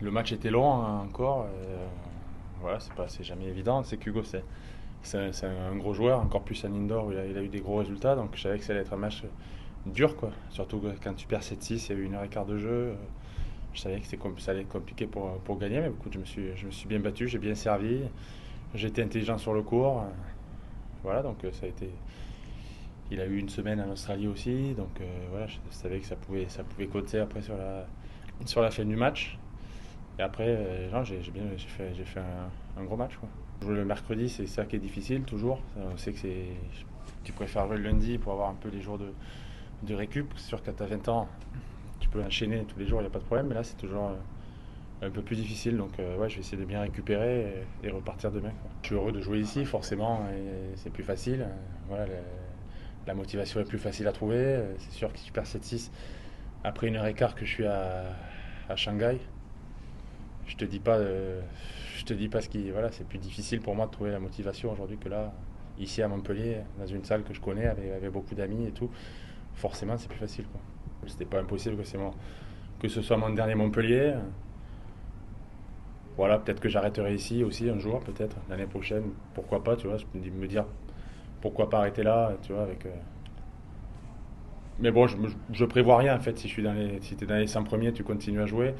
Le match était long hein, encore. Voilà, c'est jamais évident. C'est qu'Hugo, c'est un gros joueur, encore plus à indoor où il a eu des gros résultats. Donc je savais que ça allait être un match dur, quoi. Surtout quand tu perds 7-6, il y a eu 1 heure et quart de jeu. Je savais que ça allait être compliqué pour gagner, mais écoute, je me suis bien battu, j'ai bien servi, j'ai été intelligent sur le court. Voilà, donc ça a été. Il a eu une semaine en Australie aussi, donc voilà, je savais que ça pouvait coter après sur la fin du match. Et après, non, j'ai fait un gros match, quoi. Jouer le mercredi, c'est ça qui est difficile toujours. On sait que tu préfères jouer le lundi pour avoir un peu les jours de récup. C'est sûr que quand tu as 20 ans, tu peux enchaîner tous les jours, il n'y a pas de problème. Mais là, c'est toujours un peu plus difficile. Donc, ouais, je vais essayer de bien récupérer et repartir demain, quoi. Je suis heureux de jouer ici, forcément, et c'est plus facile. Voilà, la motivation est plus facile à trouver. C'est sûr que si tu perds 7-6 après 1 heure et quart que je suis à Shanghai, je te dis pas, je te dis pas ce qui, voilà, c'est plus difficile pour moi de trouver la motivation aujourd'hui que là, ici à Montpellier, dans une salle que je connais avec beaucoup d'amis et tout. Forcément, c'est plus facile, quoi. C'était pas impossible que ce soit mon dernier Montpellier. Voilà, peut-être que j'arrêterai ici aussi un jour, peut-être l'année prochaine. Pourquoi pas, tu vois. Je peux me dire pourquoi pas arrêter là, tu vois, avec. Mais bon, je prévois rien en fait. Si t'es dans les 100 premiers, tu continues à jouer.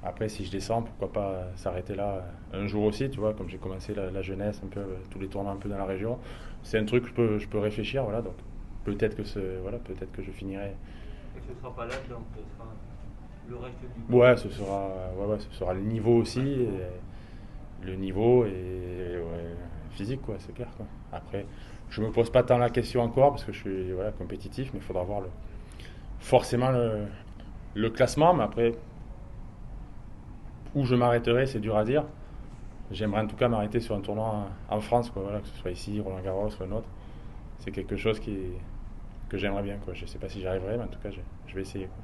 Après, si je descends, pourquoi pas s'arrêter là un jour aussi, tu vois, comme j'ai commencé la jeunesse, un peu, tous les tournois un peu dans la région. C'est un truc que je peux réfléchir, voilà. Donc voilà, peut-être que je finirai. Et ce sera pas là, donc ce sera le reste du Ouais, temps. ce sera le niveau aussi, le niveau et ouais, physique, quoi, c'est clair, quoi. Après, je me pose pas tant la question encore parce que je suis voilà, compétitif, mais il faudra voir forcément le classement. Mais après, où je m'arrêterai, c'est dur à dire. J'aimerais en tout cas m'arrêter sur un tournoi en France, quoi, voilà, que ce soit ici, Roland Garros ou un autre. C'est quelque chose que j'aimerais bien, quoi. Je sais pas si j'y arriverai, mais en tout cas, je vais essayer, quoi.